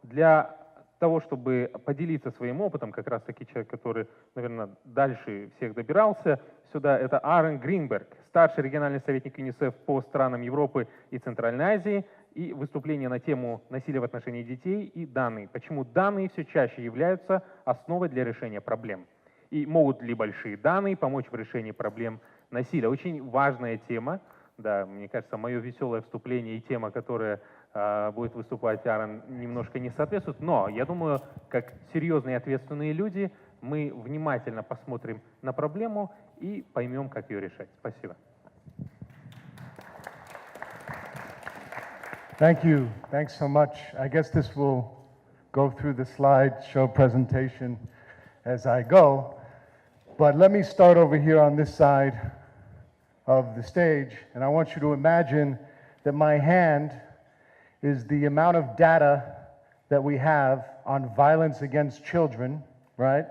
Для того, чтобы поделиться своим опытом, как раз-таки человек, который, наверное, дальше всех добирался сюда, это Аарон Гринберг, старший региональный советник ЮНИСЕФ по странам Европы и Центральной Азии, и выступление на тему насилия в отношении детей и данные. Почему данные все чаще являются основой для решения проблем? И могут ли большие данные помочь в решении проблем насилия? Очень важная тема. Да, мне кажется, мое веселое вступление и тема, которая будет выступать Аарон, немножко не соответствует. Но я думаю, как серьезные и ответственные люди, мы внимательно посмотрим на проблему и поймем, как ее решать. Спасибо. Thank you. Thanks so much. I guess this will go through the slideshow presentation as I go. But let me start over here on this side of the stage. And I want you to imagine that my hand is the amount of data that we have on violence against children, right?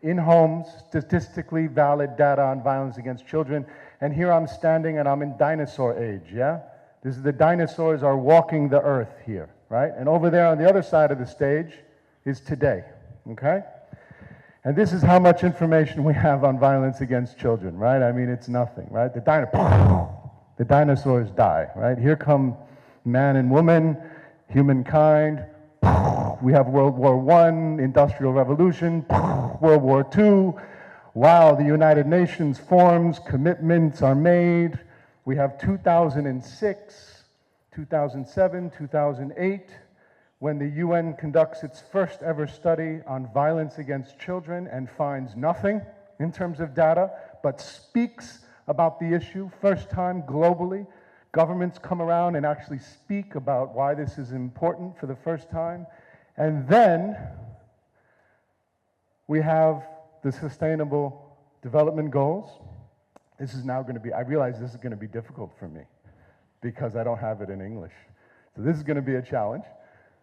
In homes, statistically valid data on violence against children. And here I'm standing and I'm in dinosaur age, yeah? This is the dinosaurs are walking the earth here, right? And over there on the other side of the stage is today, okay? And this is how much information we have on violence against children, right? I mean, it's nothing, right? The dinosaurs die, right? Here come man and woman, humankind. We have World War I, Industrial Revolution, World War II. Wow, the United Nations forms, commitments are made. We have 2006, 2007, 2008, when the UN conducts its first ever study on violence against children and finds nothing in terms of data, but speaks about the issue, first time globally. Governments come around and actually speak about why this is important for the first time. And then we have the Sustainable Development Goals. This is now going to be, I realize this is going to be difficult for me because I don't have it in English. So this is going to be a challenge.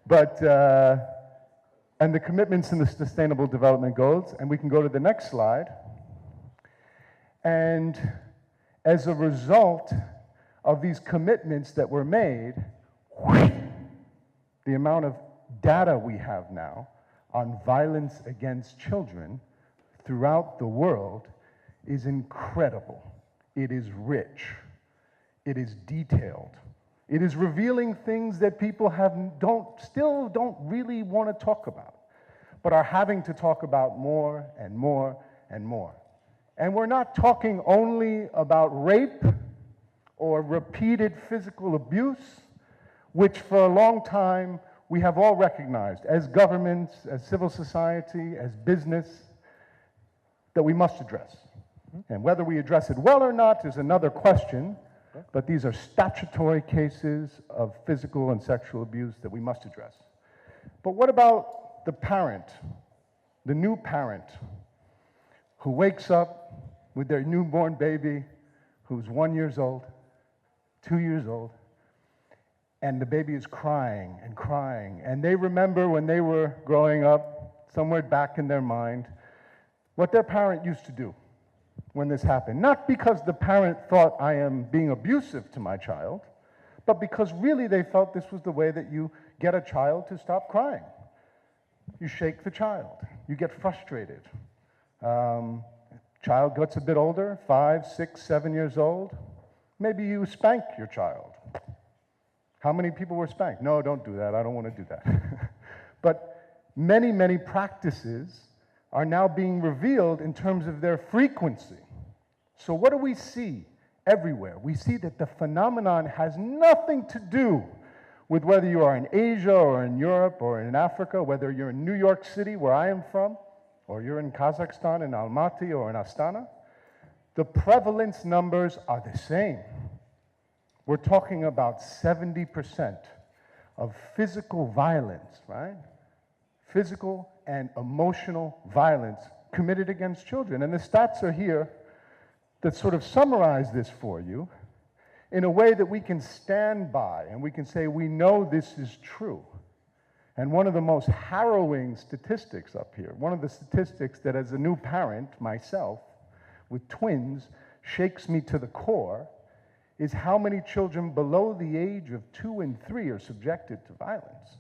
But, and the commitments in the Sustainable Development Goals, and we can go to the next slide. And as a result of these commitments that were made, the amount of data we have now on violence against children throughout the world is incredible. It is rich. It is detailed. It is revealing things that people still don't really want to talk about, but are having to talk about more and more and more. And we're not talking only about rape or repeated physical abuse, which for a long time we have all recognized as governments, as civil society, as business, that we must address. And whether we address it well or not is another question, but these are statutory cases of physical and sexual abuse that we must address. But what about the parent, the new parent, who wakes up with their newborn baby who's 1 year old, 2 years old, and the baby is crying and crying, and they remember when they were growing up, somewhere back in their mind, what their parent used to do when this happened. Not because the parent thought I am being abusive to my child, but because really they felt this was the way that you get a child to stop crying. You shake the child, you get frustrated. Child gets a bit older, 5, 6, 7 years old, maybe you spank your child. How many people were spanked? No, don't do that, I don't want to do that. But many, many practices are now being revealed in terms of their frequency. So what do we see everywhere? We see that the phenomenon has nothing to do with whether you are in Asia or in Europe or in Africa, whether you're in New York City, where I am from, or you're in Kazakhstan, in Almaty, or in Astana. The prevalence numbers are the same. We're talking about 70% of physical violence, right? Physical and emotional violence committed against children. And the stats are here that sort of summarize this for you in a way that we can stand by and we can say, we know this is true. And one of the most harrowing statistics up here, one of the statistics that as a new parent, myself, with twins, shakes me to the core, is how many children below the age of 2 and 3 are subjected to violence.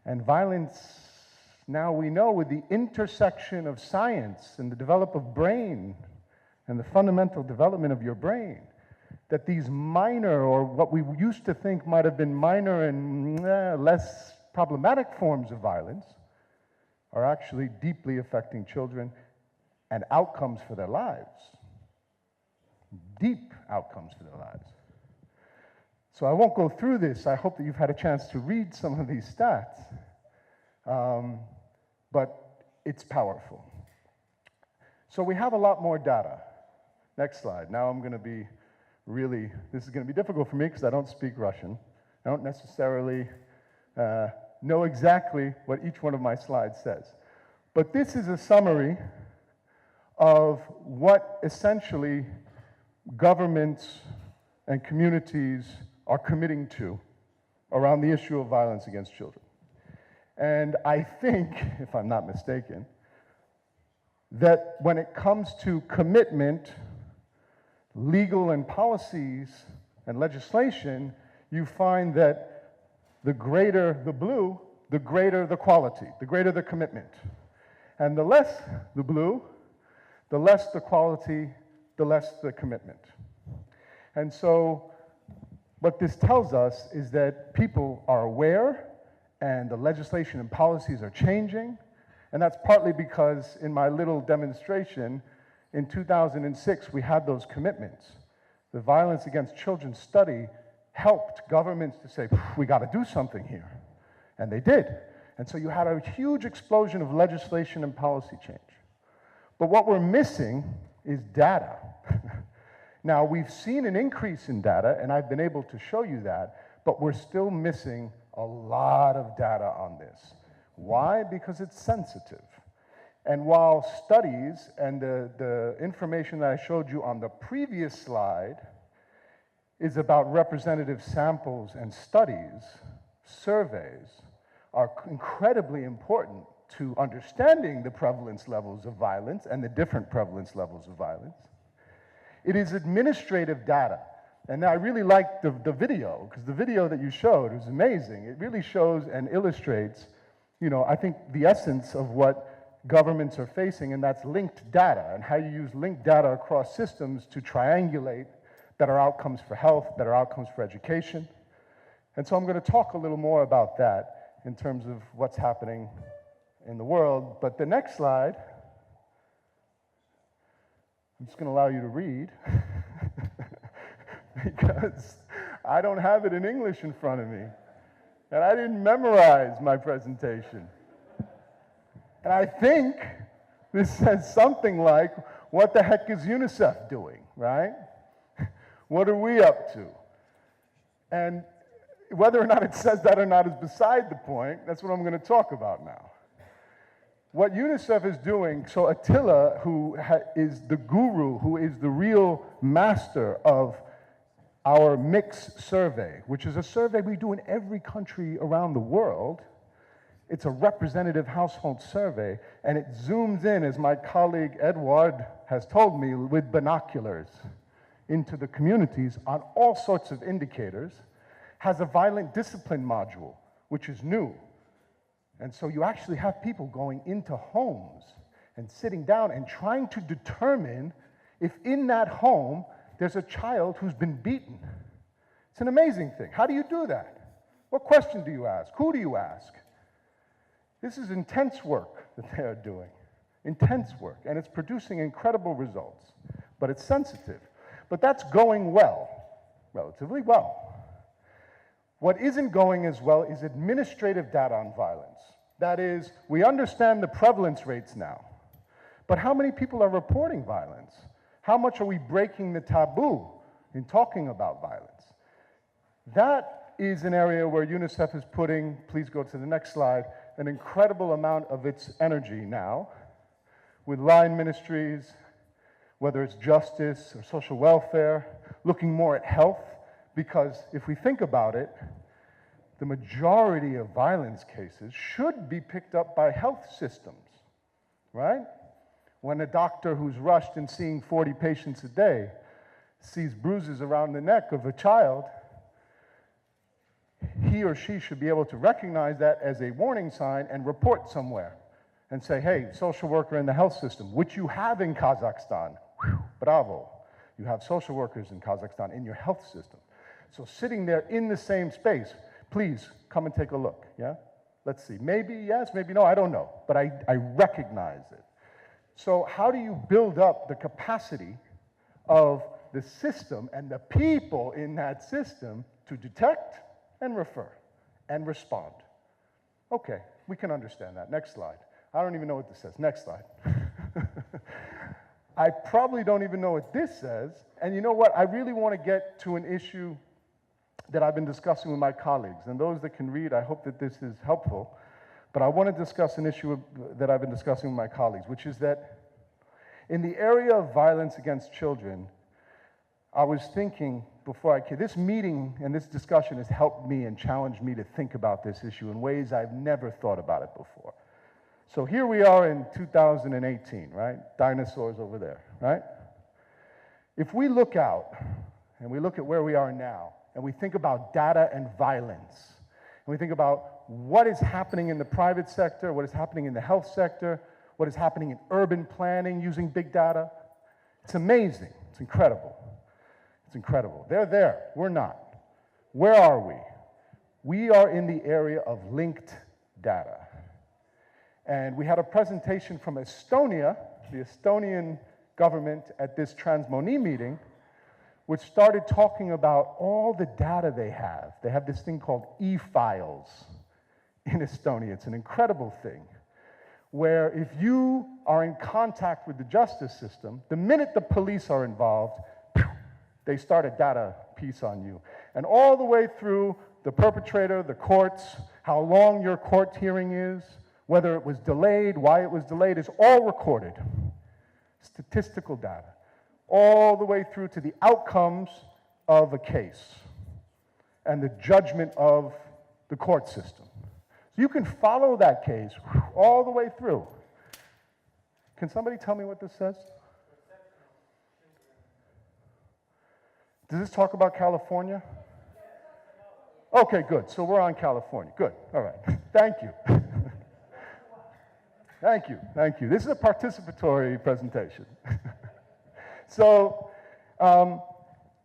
And violence, now we know, with the intersection of science and the development of brain and the fundamental development of your brain, that these minor, or what we used to think might have been minor and less problematic forms of violence, are actually deeply affecting children and outcomes for their lives. Deep outcomes for their lives. So I won't go through this. I hope that you've had a chance to read some of these stats. But it's powerful. So we have a lot more data. Next slide. Now I'm going to be really, this is going to be difficult for me because I don't speak Russian. I don't necessarily know exactly what each one of my slides says. But this is a summary of what essentially governments and communities are committing to around the issue of violence against children. And I think, if I'm not mistaken, that when it comes to commitment, legal and policies and legislation, you find that the greater the blue, the greater the quality, the greater the commitment. And the less the blue, the less the quality, the less the commitment. And so what this tells us is that people are aware and the legislation and policies are changing. And that's partly because in my little demonstration in 2006, we had those commitments. The Violence Against Children study helped governments to say, we got to do something here. And they did. And so you had a huge explosion of legislation and policy change. But what we're missing is data. Now, we've seen an increase in data, and I've been able to show you that, but we're still missing a lot of data on this. Why? Because it's sensitive. And while studies and the information that I showed you on the previous slide is about representative samples and studies, surveys are incredibly important to understanding the prevalence levels of violence and the different prevalence levels of violence. It is administrative data. And I really liked the video, because the video that you showed was amazing. It really shows and illustrates, you know, I think the essence of what governments are facing, and that's linked data, and how you use linked data across systems to triangulate better outcomes for health, better outcomes for education. And so I'm going to talk a little more about that in terms of what's happening in the world. But the next slide, I'm just going to allow you to read, because I don't have it in English in front of me, and I didn't memorize my presentation. And I think this says something like, what the heck is UNICEF doing, right? What are we up to? And whether or not it says that or not is beside the point. That's what I'm going to talk about now. What UNICEF is doing, so Attila, who is the guru, who is the real master of our mix survey, which is a survey we do in every country around the world. It's a representative household survey, and it zooms in, as my colleague Edward has told me, with binoculars into the communities on all sorts of indicators, has a violent discipline module, which is new. And so you actually have people going into homes and sitting down and trying to determine if in that home there's a child who's been beaten. It's an amazing thing. How do you do that? What question do you ask? Who do you ask? This is intense work that they are doing. Intense work. And it's producing incredible results. But it's sensitive. But that's going well, relatively well. What isn't going as well is administrative data on violence. That is, we understand the prevalence rates now. But how many people are reporting violence? How much are we breaking the taboo in talking about violence? That is an area where UNICEF is putting, please go to the next slide, an incredible amount of its energy now, with line ministries, whether it's justice or social welfare, looking more at health, because if we think about it, the majority of violence cases should be picked up by health systems, right? When a doctor who's rushed and seeing 40 patients a day sees bruises around the neck of a child, he or she should be able to recognize that as a warning sign and report somewhere and say, hey, social worker in the health system, which you have in Kazakhstan. Whew, bravo. You have social workers in Kazakhstan in your health system. So sitting there in the same space, please come and take a look, yeah? Let's see, maybe yes, maybe no, I don't know, but I recognize it. So how do you build up the capacity of the system and the people in that system to detect and refer and respond? Okay, we can understand that. Next slide. I don't even know what this says. Next slide. I probably don't even know what this says. And you know what? I really want to get to an issue that I've been discussing with my colleagues. And those that can read, I hope that this is helpful. But I want to discuss an issue that I've been discussing with my colleagues, which is that in the area of violence against children, I was thinking before I came, this meeting and this discussion has helped me and challenged me to think about this issue in ways I've never thought about it before. So here we are in 2018, right? Dinosaurs over there, right? If we look out and we look at where we are now and we think about data and violence, and we think about what is happening in the private sector, what is happening in the health sector, what is happening in urban planning using big data, it's amazing, it's incredible. It's incredible. They're there, we're not. Where are we? We are in the area of linked data. And we had a presentation from Estonia, the Estonian government at this Transmoni meeting, which started talking about all the data they have. They have this thing called e-files in Estonia. It's an incredible thing, where if you are in contact with the justice system, the minute the police are involved, they start a data piece on you. And all the way through the perpetrator, the courts, how long your court hearing is, whether it was delayed, why it was delayed, is all recorded. Statistical data. All the way through to the outcomes of a case and the judgment of the court system. So you can follow that case all the way through. Can somebody tell me what this says? Does this talk about California? Okay, good. So we're on California. Good. All right. Thank you. Thank you. Thank you. This is a participatory presentation. So the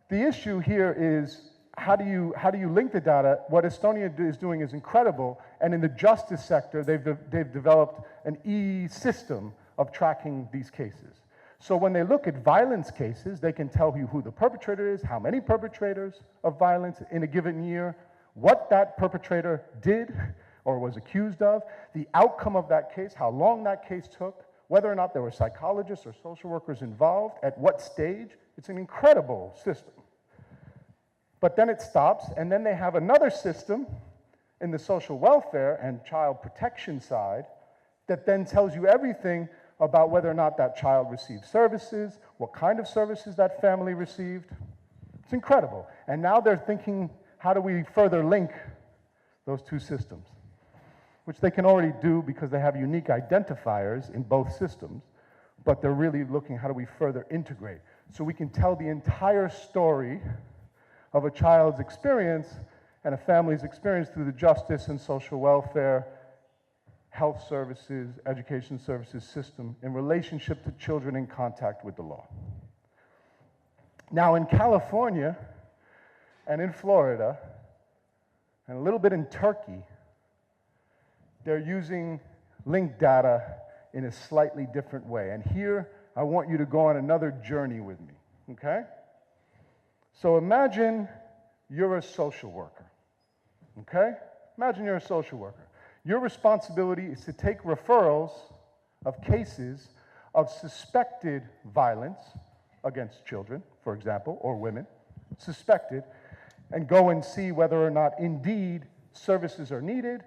issue here is how do you link the data? What Estonia is doing is incredible, and in the justice sector, they've developed an e-system of tracking these cases. So when they look at violence cases, they can tell you who the perpetrator is, how many perpetrators of violence in a given year, what that perpetrator did or was accused of, the outcome of that case, how long that case took, whether or not there were psychologists or social workers involved, at what stage. It's an incredible system. But then it stops, and then they have another system in the social welfare and child protection side that then tells you everything about whether or not that child received services, what kind of services that family received. It's incredible. And now they're thinking, how do we further link those two systems? Which they can already do because they have unique identifiers in both systems, but they're really looking, how do we further integrate? So we can tell the entire story of a child's experience and a family's experience through the justice and social welfare, health services, education services system in relationship to children in contact with the law. Now in California and in Florida and a little bit in Turkey, they're using linked data in a slightly different way. And here, I want you to go on another journey with me, okay? So imagine you're a social worker, okay? Imagine you're a social worker. Your responsibility is to take referrals of cases of suspected violence against children, for example, or women, suspected, and go and see whether or not indeed services are needed,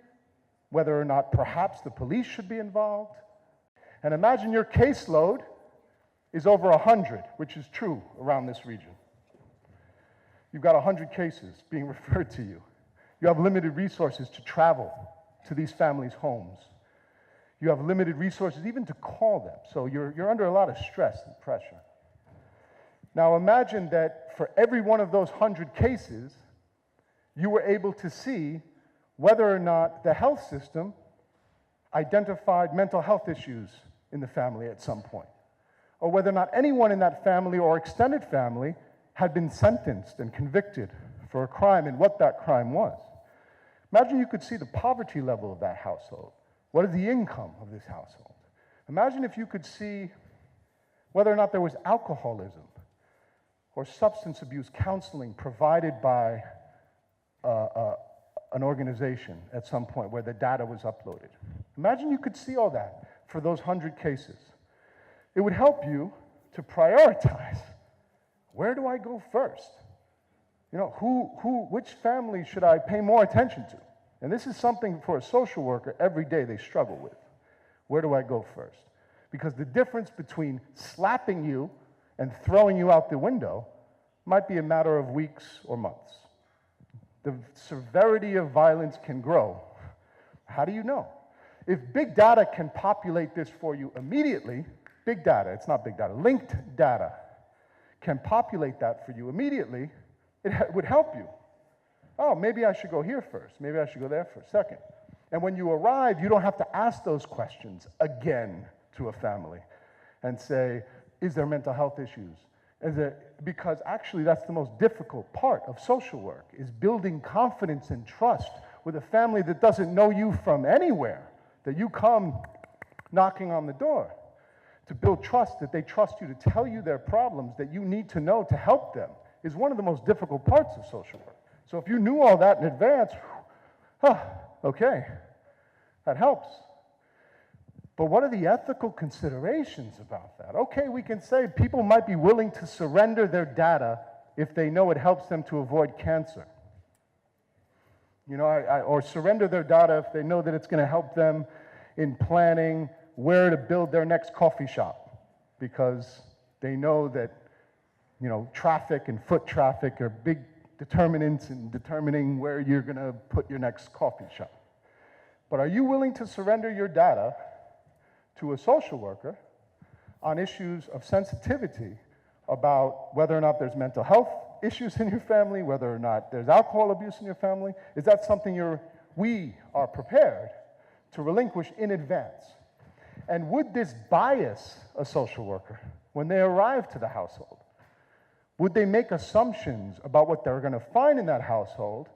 whether or not perhaps the police should be involved. And imagine your caseload is over 100, which is true around this region. You've got 100 cases being referred to you. You have limited resources to travel to these families' homes. You have limited resources even to call them. So you're under a lot of stress and pressure. Now imagine that for every one of those 100 cases, you were able to see whether or not the health system identified mental health issues in the family at some point, or whether or not anyone in that family or extended family had been sentenced and convicted for a crime and what that crime was. Imagine you could see the poverty level of that household. What is the income of this household? Imagine if you could see whether or not there was alcoholism or substance abuse counseling provided by an organization at some point where the data was uploaded. Imagine you could see all that for those 100 cases. It would help you to prioritize. Where do I go first? You know, which family should I pay more attention to? And this is something for a social worker every day they struggle with. Where do I go first? Because the difference between slapping you and throwing you out the window might be a matter of weeks or months. The severity of violence can grow. How do you know? If big data can populate this for you immediately, big data, it's not big data, linked data can populate that for you immediately, it would help you. Oh, maybe I should go here first. Maybe I should go there first, second. And when you arrive, you don't have to ask those questions again to a family and say, is there mental health issues? Because actually that's the most difficult part of social work, is building confidence and trust with a family that doesn't know you from anywhere, that you come knocking on the door. To build trust, that they trust you to tell you their problems that you need to know to help them, is one of the most difficult parts of social work. So if you knew all that in advance, okay, that helps. But what are the ethical considerations about that? Okay, we can say people might be willing to surrender their data if they know it helps them to avoid cancer. You know, or surrender their data if they know that it's going to help them in planning where to build their next coffee shop, because they know that, you know, traffic and foot traffic are big determinants in determining where you're going to put your next coffee shop. But are you willing to surrender your data to a social worker on issues of sensitivity about whether or not there's mental health issues in your family, whether or not there's alcohol abuse in your family? Is that something we are prepared to relinquish in advance? And would this bias a social worker when they arrive to the household? Would they make assumptions about what they're going to find in that household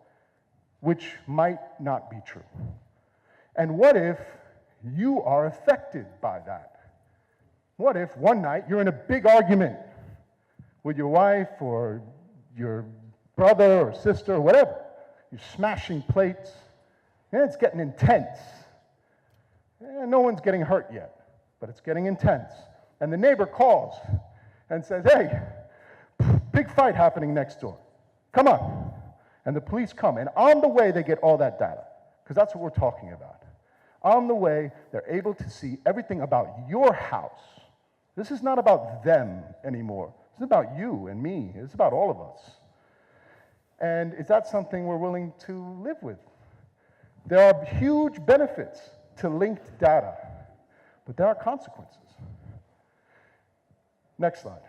which might not be true? And what if you are affected by that? What if one night you're in a big argument with your wife or your brother or sister or whatever? You're smashing plates, and it's getting intense. No one's getting hurt yet, but it's getting intense. And the neighbor calls and says, hey, big fight happening next door. Come on. And the police come, and on the way they get all that data, because that's what we're talking about. On the way, they're able to see everything about your house. This is not about them anymore. This is about you and me. It's about all of us. And is that something we're willing to live with? There are huge benefits to linked data, but there are consequences. Next slide.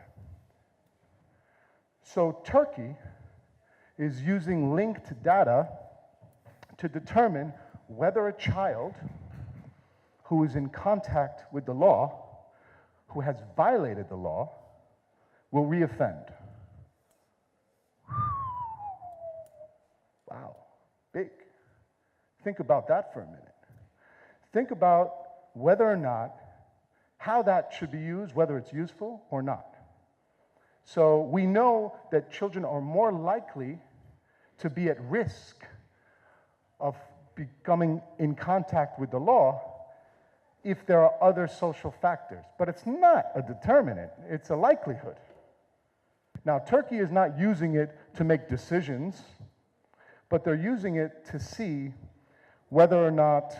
So Turkey is using linked data to determine whether a child who is in contact with the law, who has violated the law, will reoffend. Wow, big. Think about that for a minute. Think about whether or not, how that should be used, whether it's useful or not. So we know that children are more likely to be at risk of becoming in contact with the law if there are other social factors. But it's not a determinant, it's a likelihood. Now, Turkey is not using it to make decisions, but they're using it to see whether or not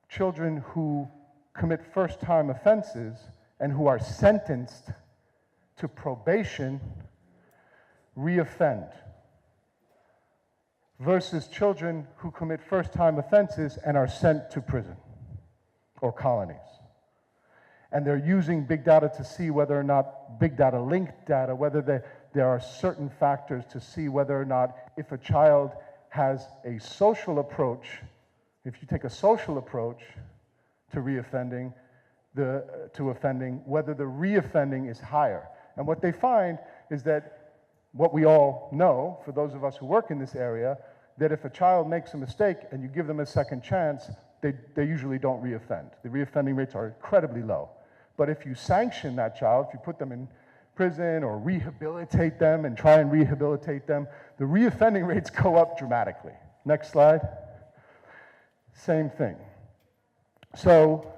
children who commit first-time offenses and who are sentenced to probation reoffend versus children who commit first-time offenses and are sent to prison or colonies. And they're using big data to see whether or not, big data linked data, whether there are certain factors to see whether or not if a child has a social approach. If you take a social approach to reoffending, to offending, whether the reoffending is higher. And what they find is that what we all know, for those of us who work in this area, that if a child makes a mistake and you give them a second chance, they usually don't reoffend. The reoffending rates are incredibly low. But if you sanction that child, if you put them in prison or rehabilitate them and try and rehabilitate them, the reoffending rates go up dramatically. Next slide. Same thing. So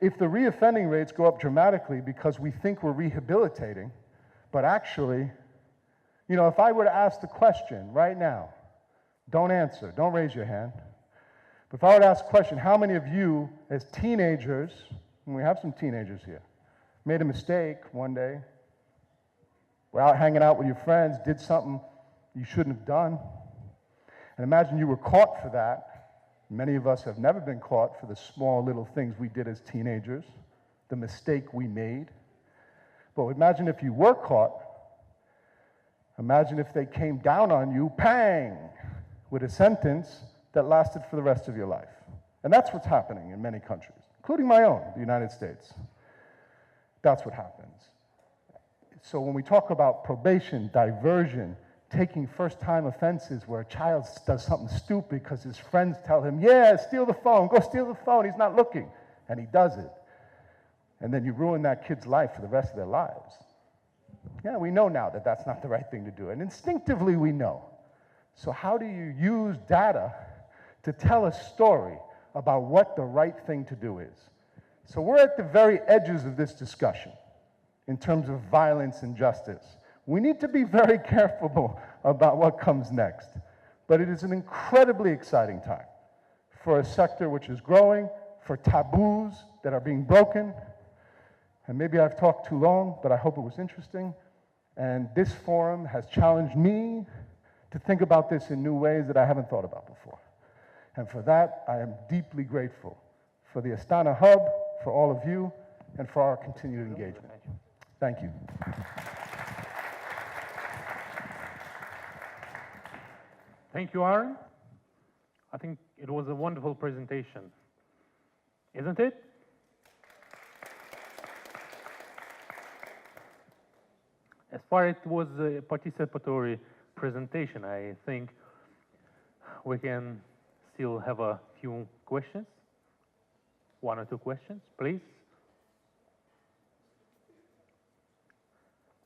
if the reoffending rates go up dramatically because we think we're rehabilitating, but actually, you know, if I were to ask the question right now, don't answer, don't raise your hand, but if I were to ask the question, how many of you as teenagers, and we have some teenagers here, made a mistake one day, were out hanging out with your friends, did something you shouldn't have done, and imagine you were caught for that. Many of us have never been caught for the small little things we did as teenagers, the mistake we made. But imagine if you were caught, imagine if they came down on you, pang, with a sentence that lasted for the rest of your life. And that's what's happening in many countries, including my own, the United States. That's what happens. So when we talk about probation, diversion, taking first-time offenses where a child does something stupid because his friends tell him, yeah, steal the phone, go steal the phone, he's not looking, and he does it. And then you ruin that kid's life for the rest of their lives. Yeah, we know now that that's not the right thing to do, and instinctively we know. So how do you use data to tell a story about what the right thing to do is? So we're at the very edges of this discussion in terms of violence and justice. We need to be very careful about what comes next. But it is an incredibly exciting time for a sector which is growing, for taboos that are being broken. And maybe I've talked too long, but I hope it was interesting. And this forum has challenged me to think about this in new ways that I haven't thought about before. And for that, I am deeply grateful for the Astana Hub, for all of you, and for our continued engagement. Thank you. Thank you, Aaron. I think it was a wonderful presentation, isn't it? As far as it was a participatory presentation, I think we can still have a few questions. One or two questions, please.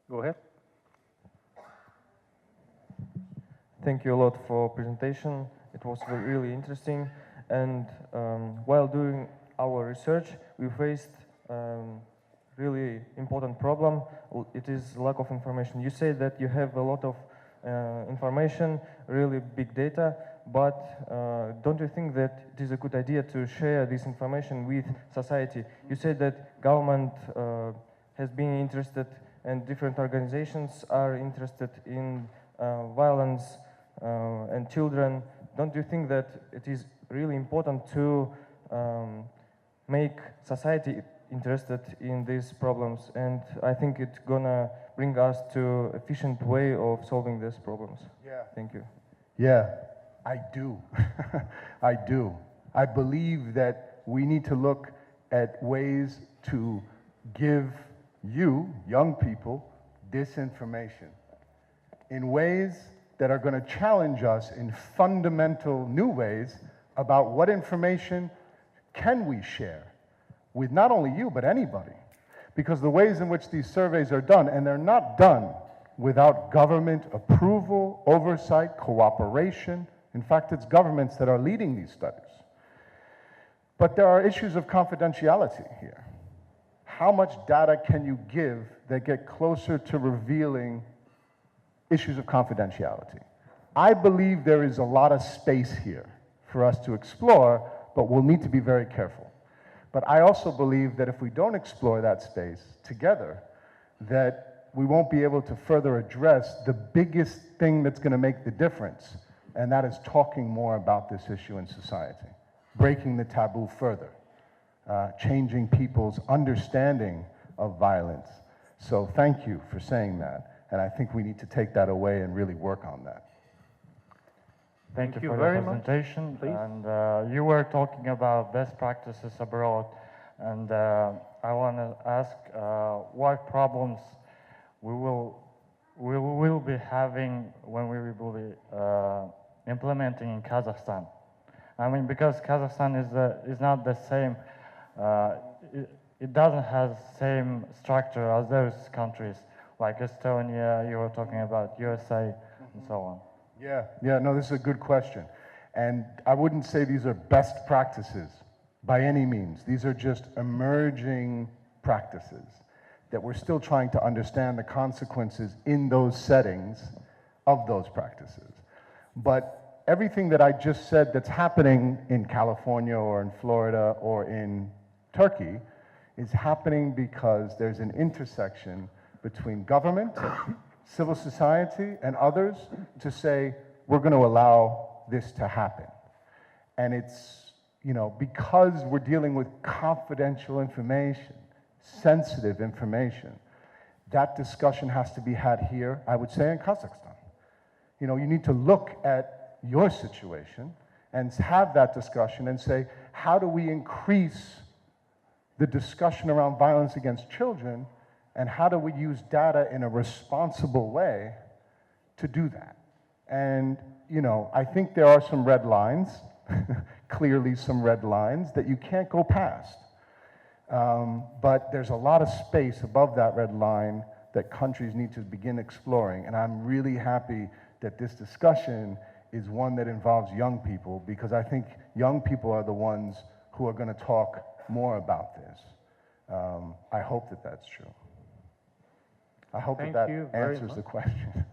Go ahead. Thank you a lot for presentation. It was really interesting. And while doing our research, we faced really important problem. It is lack of information. You say that you have a lot of information, really big data, but don't you think that it is a good idea to share this information with society? You said that government has been interested and different organizations are interested in violence and children. Don't you think that it is really important to make society interested in these problems? And I think it's gonna bring us to efficient way of solving these problems. Yeah. Thank you. Yeah, I do. I do. I believe that we need to look at ways to give you, young people, this information in ways that are going to challenge us in fundamental new ways about what information can we share with not only you, but anybody. Because the ways in which these surveys are done, and they're not done without government approval, oversight, cooperation. In fact, it's governments that are leading these studies. But there are issues of confidentiality here. How much data can you give that get closer to revealing issues of confidentiality? I believe there is a lot of space here for us to explore, but we'll need to be very careful. But I also believe that if we don't explore that space together, that we won't be able to further address the biggest thing that's going to make the difference, and that is talking more about this issue in society, breaking the taboo further, changing people's understanding of violence. So thank you for saying that, and I think we need to take that away and really work on that. Thank you you for very your much. presentation. Please. And you were talking about best practices abroad, and I want to ask what problems we will be having when we will be implementing in Kazakhstan. I mean, because Kazakhstan is not the same. It doesn't have the same structure as those countries, like Estonia. You were talking about USA and so on. Yeah, no, this is a good question. And I wouldn't say these are best practices by any means. These are just emerging practices that we're still trying to understand the consequences in those settings of those practices. But everything that I just said that's happening in California or in Florida or in Turkey is happening because there's an intersection between government, civil society, and others to say, we're going to allow this to happen. And it's, you know, because we're dealing with confidential information, sensitive information, that discussion has to be had here, I would say in Kazakhstan. You know, you need to look at your situation and have that discussion and say, how do we increase the discussion around violence against children, and how do we use data in a responsible way to do that? And, you know, I think there are some red lines, clearly some red lines that you can't go past. But there's a lot of space above that red line that countries need to begin exploring. And I'm really happy that this discussion is one that involves young people, because I think young people are the ones who are going to talk more about this. I hope that that's true. I hope Thank that you that very answers much. the question.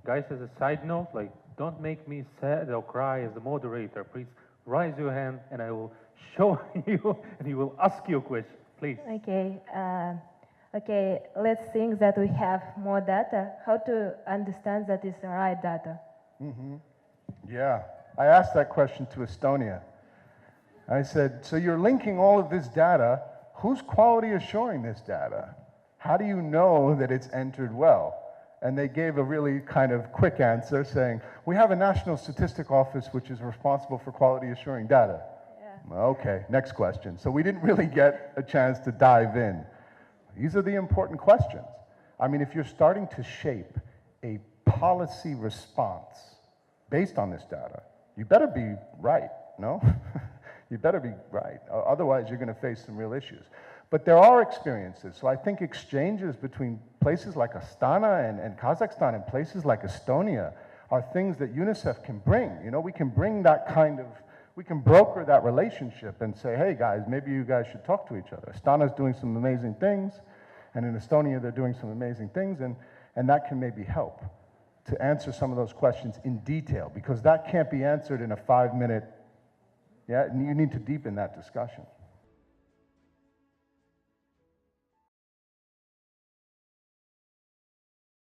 Guys, as a side note, like, don't make me sad or cry as the moderator. Please raise your hand and I will show you and he will ask you a question. Please. Okay. Okay, let's think that we have more data. How to understand that is the right data? Yeah, I asked that question to Estonia. I said, so you're linking all of this data, who's quality assuring this data? How do you know that it's entered well? And they gave a really kind of quick answer saying, we have a National Statistic Office which is responsible for quality assuring data. Yeah. Okay, next question. So we didn't really get a chance to dive in. These are the important questions. I mean, if you're starting to shape a policy response based on this data, you better be right, no? You better be right. Otherwise, you're going to face some real issues. But there are experiences. So I think exchanges between places like Astana and Kazakhstan and places like Estonia are things that UNICEF can bring. You know, we can bring that kind of, we can broker that relationship and say, hey guys, maybe you guys should talk to each other. Astana's doing some amazing things, and in Estonia they're doing some amazing things, and that can maybe help to answer some of those questions in detail, because that can't be answered in a 5-minute, yeah, you need to deepen that discussion.